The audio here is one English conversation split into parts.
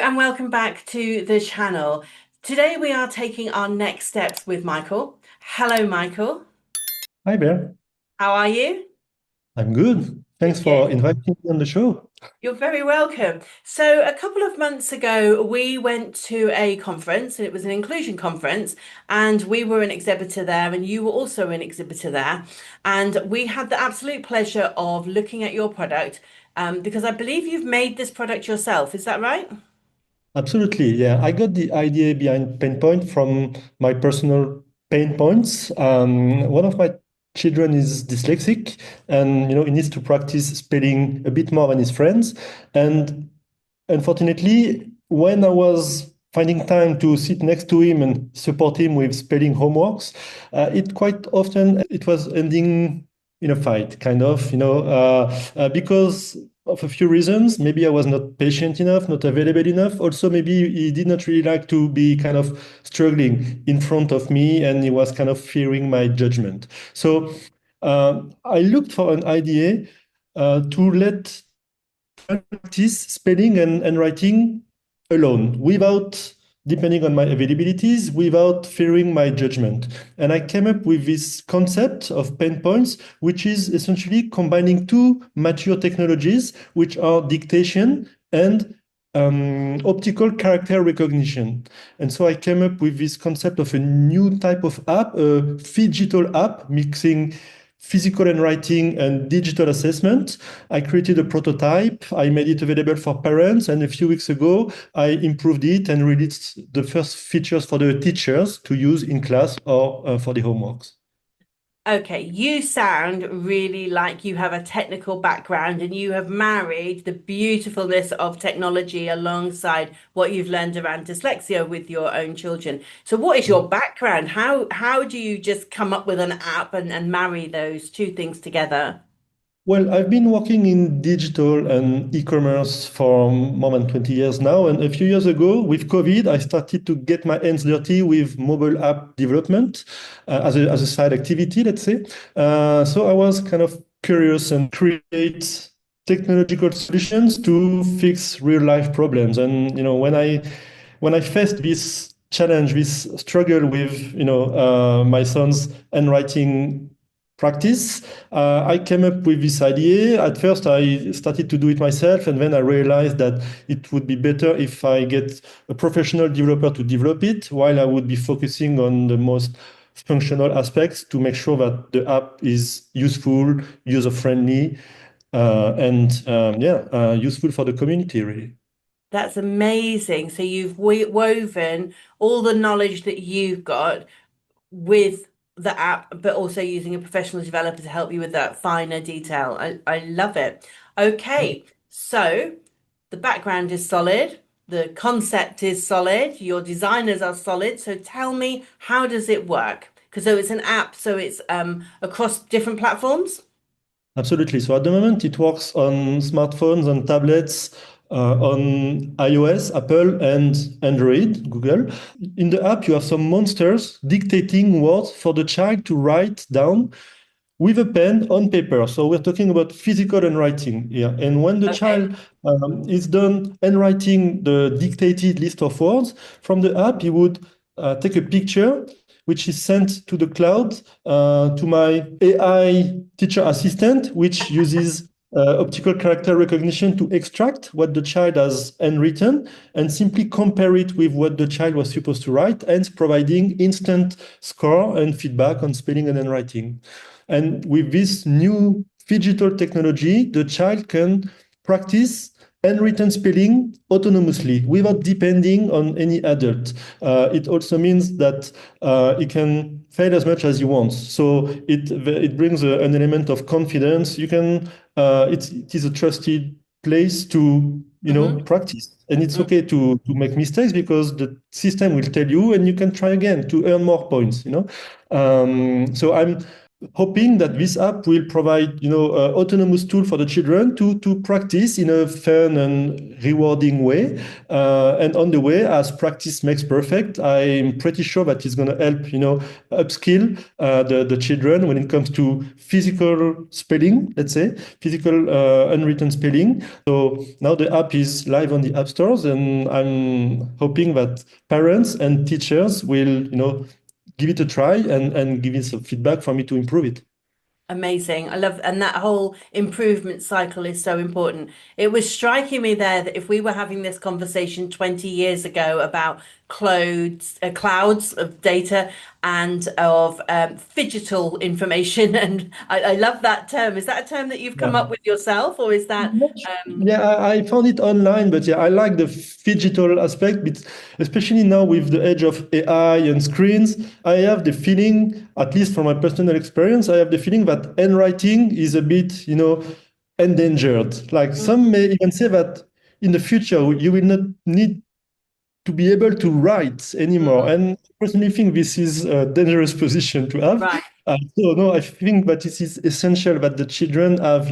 and welcome back to the channel. Today we are taking our next steps with Michael. Hello, Michael. Hi there. How are you? I'm good. Thanks Good, for good. inviting me on the show. You're very welcome. So, a couple of months ago, we went to a conference, and it was an inclusion conference, and we were an exhibitor there, and you were also an exhibitor there. And we had the absolute pleasure of looking at your product, because I believe you've made this product yourself. Is that right? Absolutely. Yeah, I got the idea behind PenPoint from my personal pain points. One of my children is dyslexic, and he needs to practice spelling a bit more than his friends. And unfortunately, when I was finding time to sit next to him and support him with spelling homeworks, it quite often it was ending in a fight, kind of, because of a few reasons. Maybe I was not patient enough, not available enough. Also, maybe he did not really like to be kind of struggling in front of me, and he was kind of fearing my judgment. So I looked for an idea to let practice spelling and writing alone without depending on my availabilities, without fearing my judgment. And I came up with this concept of PenPoints, which is essentially combining two mature technologies, which are dictation and optical character recognition. And so I came up with this concept of a new type of app, a phygital app mixing physical handwriting and digital assessment. I created a prototype. I made it available for parents. And a few weeks ago, I improved it and released the first features for the teachers to use in class or for the homeworks. Okay, you sound really like you have a technical background and you have married the beautifulness of technology alongside what you've learned around dyslexia with your own children. So what is your background? How do you just come up with an app and marry those two things together? Well, I've been working in digital and e-commerce for more than 20 years now. And a few years ago, with COVID, I started to get my hands dirty with mobile app development as a side activity, let's say. So I was kind of curious and create technological solutions to fix real life problems. And when I faced this challenge, this struggle with my son's handwriting practice, I came up with this idea. At first, I started to do it myself, and then I realized that it would be better if I get a professional developer to develop it, while I would be focusing on the most functional aspects to make sure that the app is useful, user-friendly, and useful for the community, really. That's amazing. So you've woven all the knowledge that you've got with the app, but also using a professional developer to help you with that finer detail. I love it. Okay, so the background is solid, the concept is solid, your designers are solid. So tell me, how does it work? Because so it's an app, so it's across different platforms. Absolutely. So at the moment, it works on smartphones and tablets, on iOS, Apple, and Android, Google. In the app, you have some monsters dictating words for the child to write down with a pen on paper. So we're talking about physical handwriting here. And when the Okay. child is done handwriting the dictated list of words from the app, he would take a picture, which is sent to the cloud to my AI teacher assistant, which uses optical character recognition to extract what the child has handwritten and simply compare it with what the child was supposed to write, and providing instant score and feedback on spelling and handwriting. And with this new digital technology, the child can practice handwritten spelling autonomously without depending on any adult. It also means that he can fail as much as he wants. So it brings an element of confidence. It is a trusted place to Hmm. practice, and it's okay to make mistakes because the system will tell you, and you can try again to earn more points. So hoping that this app will provide, autonomous tool for the children to practice in a fun and rewarding way. And on the way, as practice makes perfect, I'm pretty sure that it's going to help, upskill the children when it comes to physical spelling, let's say, physical unwritten spelling. So now the app is live on the app stores, and I'm hoping that parents and teachers will, give it a try and give it some feedback for me to improve it. Amazing. I love, and that whole improvement cycle is so important. It was striking me there that if we were having this conversation 20 years ago about clouds of data and of phygital information, and I love that term. Is that a term that you've come up Yeah. with yourself, or is that Yeah, I found it online, but yeah, I like the digital aspect, but especially now with the age of AI and screens, I have the feeling, at least from my personal experience, I have the feeling that handwriting is a bit, endangered. Like some Mhm. may even say that in the future, you will not need to be able to write anymore. Mhm. And I personally think this is a dangerous position to have. Right. So no, I think that it is essential that the children have,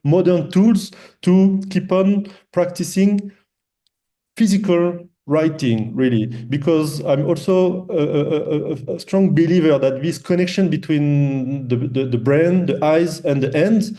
modern tools to keep on practicing physical writing, really, because I'm also a strong believer that this connection between the brain, the eyes, and the hands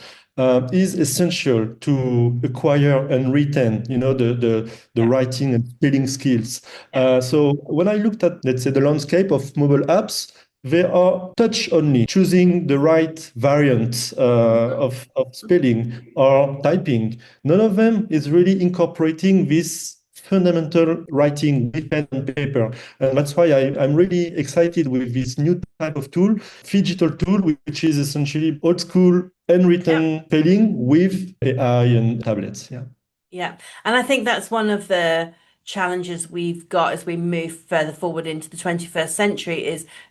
is essential to acquire and retain, the Yeah. writing and spelling skills. Yeah. So when I looked at, let's say, the landscape of mobile apps, they are touch only, choosing the right variant of spelling or typing. None of them is really incorporating this fundamental writing with pen and paper. And that's why I'm really excited with this new type of tool, digital tool, which is essentially old school Yeah. handwritten spelling with AI and tablets. Yeah. Yeah. And I think that's one of the challenges we've got as we move further forward into the 21st century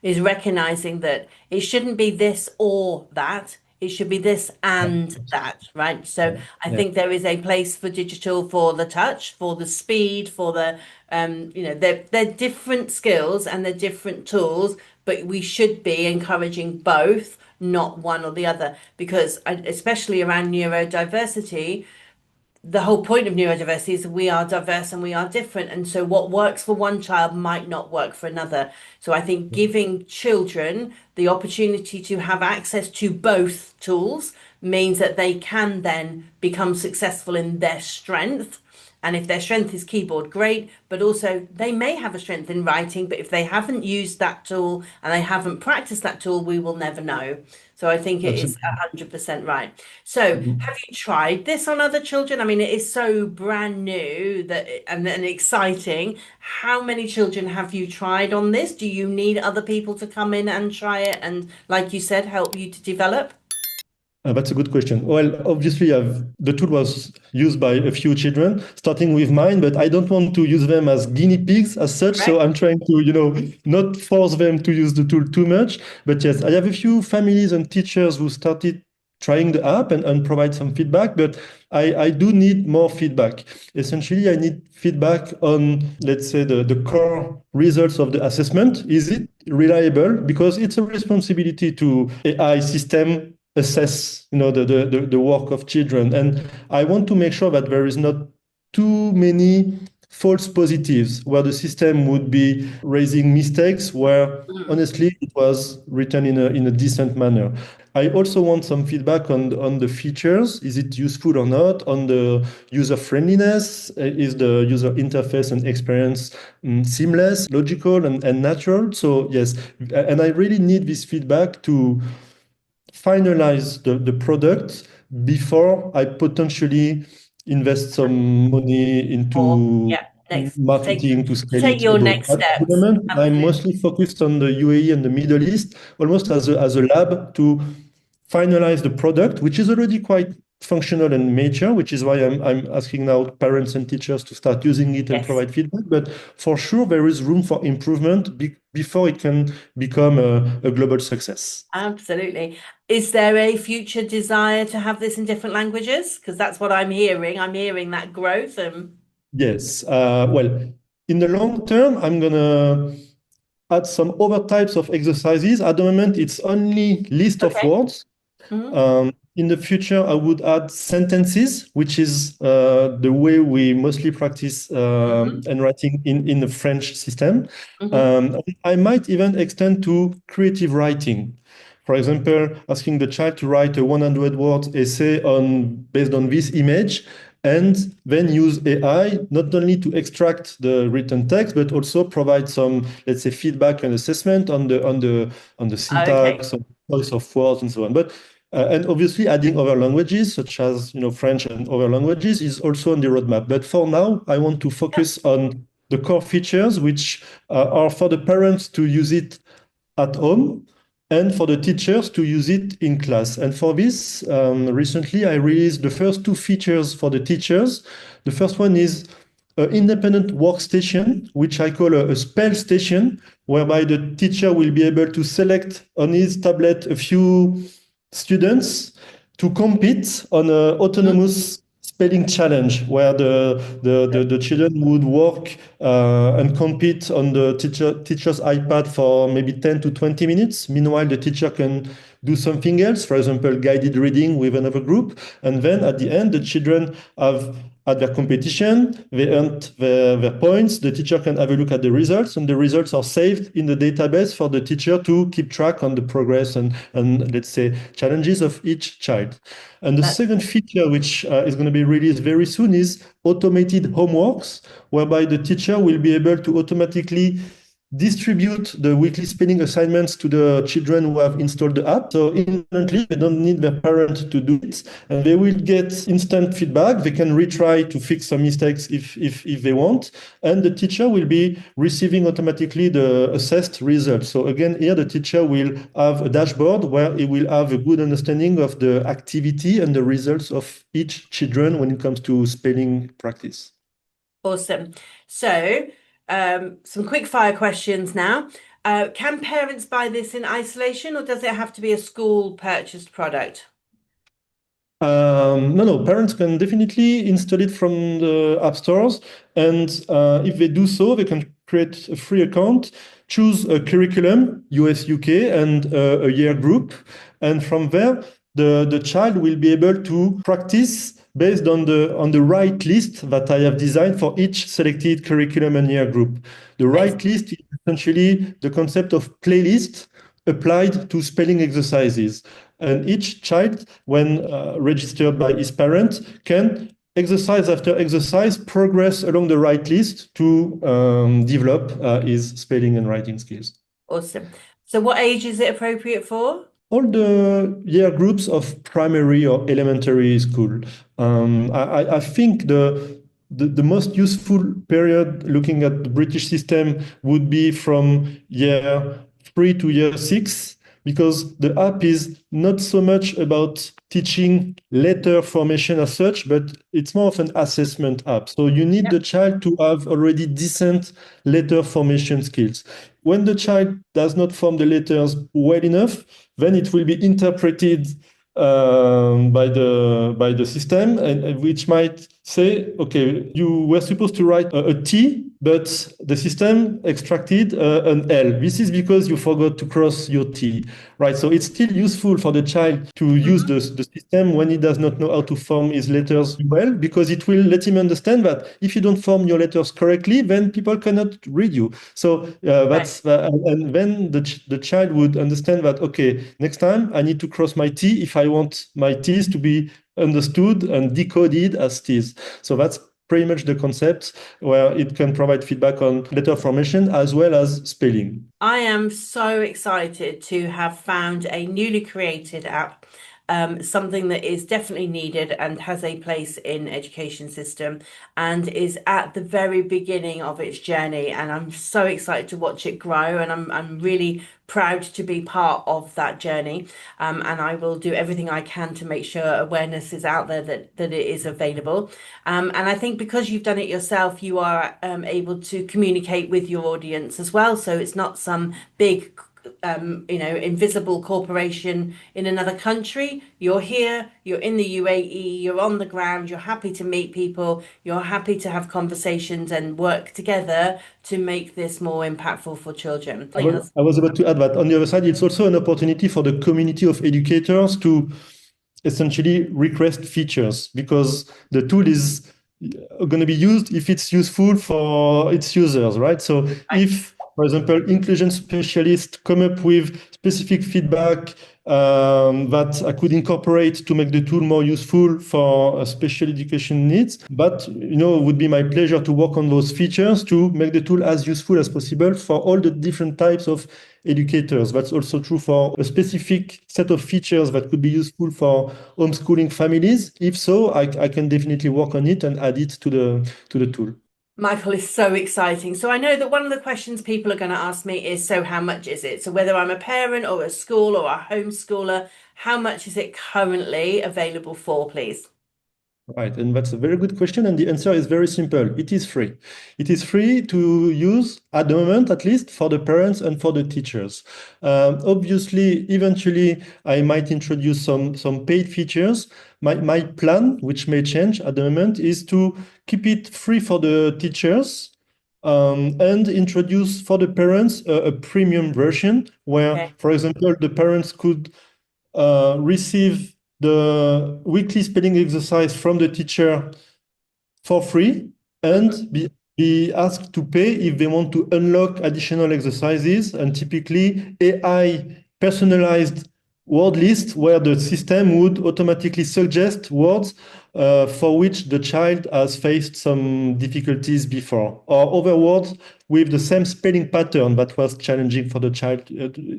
is recognizing that it shouldn't be this or that. It should be this Yeah. and that, right? So Yeah. I Yeah. think there is a place for digital for the touch, for the speed, for the they're different skills and they're different tools, but we should be encouraging both, not one or the other, because especially around neurodiversity, the whole point of neurodiversity is we are diverse and we are different. And so what works for one child might not work for another. So I think giving children the opportunity to have access to both tools means that they can then become successful in their strength. And if their strength is keyboard, great, but also they may have a strength in writing, but if they haven't used that tool and they haven't practiced that tool, we will never know. So I think it is Absolutely. 100% right. So have you tried this on other children? I mean, it is so brand new and exciting. How many children have you tried on this? Do you need other people to come in and try it and, like you said, help you to develop? That's a good question. Well, obviously, the tool was used by a few children, starting with mine, but I don't want to use them as guinea pigs as such. So Correct? I'm trying to, not force them to use the tool too much. But yes, I have a few families and teachers who started trying the app and provide some feedback, but I do need more feedback. Essentially, I need feedback on, let's say, the core results of the assessment. Is it reliable? Because it's a responsibility to AI system assess, the work of children. And I want to make sure that there is not too many false positives where the system would be raising mistakes where Mm. honestly it was written in a decent manner. I also want some feedback on the features. Is it useful or not? On the user friendliness, is the user interface and experience seamless, logical, and natural? So yes, and I really need this feedback to finalize the product before I potentially invest some money Or into yeah, next marketing to scale take it your abroad. next At the steps. moment, I'm Absolutely. mostly focused on the UAE and the Middle East, almost as a lab to finalize the product, which is already quite functional and mature, which is why I'm asking now parents and teachers to start using it and Yes. provide feedback. But for sure, there is room for improvement before it can become a global success. Absolutely. Is there a future desire to have this in different languages? Because that's what I'm hearing. I'm hearing that growth and Yes. Well, in the long term, I'm gonna add some other types of exercises. At the moment, it's only list of Okay. words. Hmm. In the future, I would add sentences, which is the way we mostly practice Hmm. handwriting in the French system. Hmm. I might even extend to creative writing. For example, asking the child to write a 100 word essay based on this image, and then use AI not only to extract the written text, but also provide some, let's say, feedback and assessment on the Okay. syntax, on the choice of words, and so on. But and obviously, adding other languages, such as French and other languages, is also on the roadmap. But for now, I want to Yeah. focus on the core features, which are for the parents to use it at home and for the teachers to use it in class. And for this, recently I released the first two features for the teachers. The first one is an independent workstation, which I call a spell station, whereby the teacher will be able to select on his tablet a few students to compete on an Mhm. autonomous spelling challenge where the children would work and compete on the teacher's iPad for maybe 10 to 20 minutes. Meanwhile, the teacher can do something else, for example, guided reading with another group. And then at the end, the children have at their competition, they earned their points. The teacher can have a look at the results, and the results are saved in the database for the teacher to keep track on the progress and let's say, challenges of each child. And the That second feature, which is going to be released very soon, is automated homeworks, whereby the teacher will be able to automatically distribute the weekly spelling assignments to the children who have installed the app. So instantly, they don't need their parent to do it, and they will get instant feedback. They can retry to fix some mistakes if they want, and the teacher will be receiving automatically the assessed results. So again, here the teacher will have a dashboard where he will have a good understanding of the activity and the results of each children when it comes to spelling practice. awesome. So, some quick fire questions now. Can parents buy this in isolation, or does it have to be a school purchased product? No, parents can definitely install it from the app stores. And if they do so, they can create a free account, choose a curriculum, US, UK, and a year group. And from there, the child will be able to practice based on the right list that I have designed for each selected curriculum and year group. The right Amazing. list is essentially the concept of playlist applied to spelling exercises. And each child, when registered by his parent, can exercise after exercise progress along the right list to develop his spelling and writing skills. Awesome. So, what age is it appropriate for? All the year groups of primary or elementary school. I think the most useful period looking at the British system would be from year 3 to year 6, because the app is not so much about teaching letter formation as such, but it's more of an assessment app. So you need Yep. the child to have already decent letter formation skills. When the child does not form the letters well enough, then it will be interpreted by the system, and which might say, okay, you were supposed to write a T, but the system extracted an L. This is because you forgot to cross your T, right? So it's still useful for the child to use Mhm. the system when he does not know how to form his letters well, because it will let him understand that if you don't form your letters correctly, then people cannot read you. So Right. and then the child would understand that, okay, next time I need to cross my T if I want my T's to be understood and decoded as T's. So that's pretty much the concept, where it can provide feedback on letter formation as well as spelling. I am so excited to have found a newly created app, something that is definitely needed and has a place in education system and is at the very beginning of its journey. And I'm so excited to watch it grow, and I'm really proud to be part of that journey. And I will do everything I can to make sure awareness is out there that it is available. And I think because you've done it yourself, you are able to communicate with your audience as well. So it's not some big invisible corporation in another country. You're here, you're in the UAE, you're on the ground, you're happy to meet people, you're happy to have conversations and work together to make this more impactful for children. I was about to add that on the other side, it's also an opportunity for the community of educators to essentially request features because the tool is going to be used if it's useful for its users, right? So Right. if, for example, inclusion specialists come up with specific feedback that I could incorporate to make the tool more useful for special education needs, but it would be my pleasure to work on those features to make the tool as useful as possible for all the different types of educators. That's also true for a specific set of features that could be useful for homeschooling families. If so, I can definitely work on it and add it to the tool. Michael is so exciting. So I know that one of the questions people are going to ask me is, so how much is it? So whether I'm a parent or a school or a homeschooler, how much is it currently available for, please? Right, and that's a very good question, and the answer is very simple. It is free. It is free to use at the moment, at least for the parents and for the teachers. Obviously, eventually, I might introduce some paid features. My plan, which may change at the moment, is to keep it free for the teachers and introduce for the parents a premium version where, Okay. for example, the parents could receive the weekly spelling exercise from the teacher for free Mhm. and be asked to pay if they want to unlock additional exercises and typically AI personalized word list where the system would automatically suggest words for which the child has faced some difficulties before, or other words with the same spelling pattern that was challenging for the child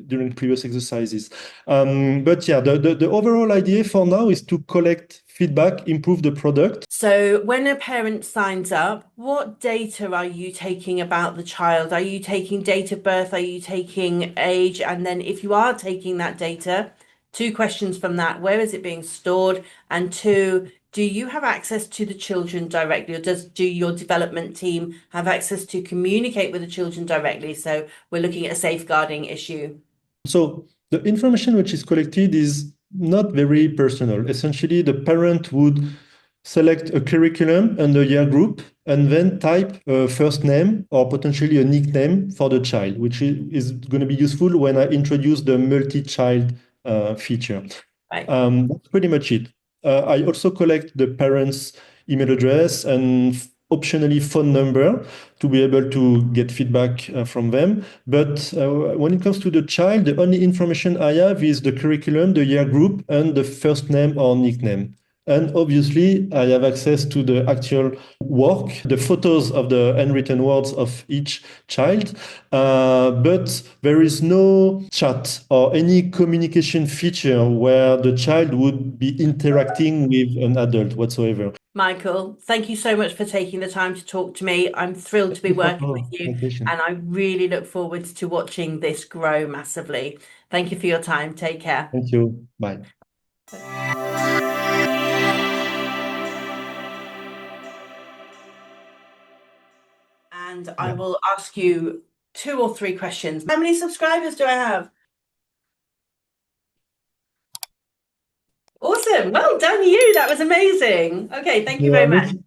during previous exercises. But yeah, the overall idea for now is to collect feedback, improve the product. So when a parent signs up, what data are you taking about the child? Are you taking date of birth? Are you taking age? And then if you are taking that data, two questions from that, where is it being stored? And two, do you have access to the children directly, or do your development team have access to communicate with the children directly? So we're looking at a safeguarding issue. So the information which is collected is not very personal. Essentially, the parent would select a curriculum and a year group and then type a first name or potentially a nickname for the child, which is going to be useful when I introduce the multi-child feature. Right. That's pretty much it. I also collect the parents' email address and optionally phone number to be able to get feedback from them. But when it comes to the child, the only information I have is the curriculum, the year group, and the first name or nickname. And obviously, I have access to the actual work, the photos of the handwritten words of each child. But there is no chat or any communication feature where the child would be interacting with an adult whatsoever. Michael, thank you so much for taking the time to talk to me. I'm thrilled to Thank be you for working with your you, invitation. and I really look forward to watching this grow massively. Thank you for your time. Take care. Thank you. Bye. And I Yeah. will ask you two or three questions. How many subscribers do I have? Awesome. Well done, you. That was amazing. Okay, thank you Yeah, very I'm much. looking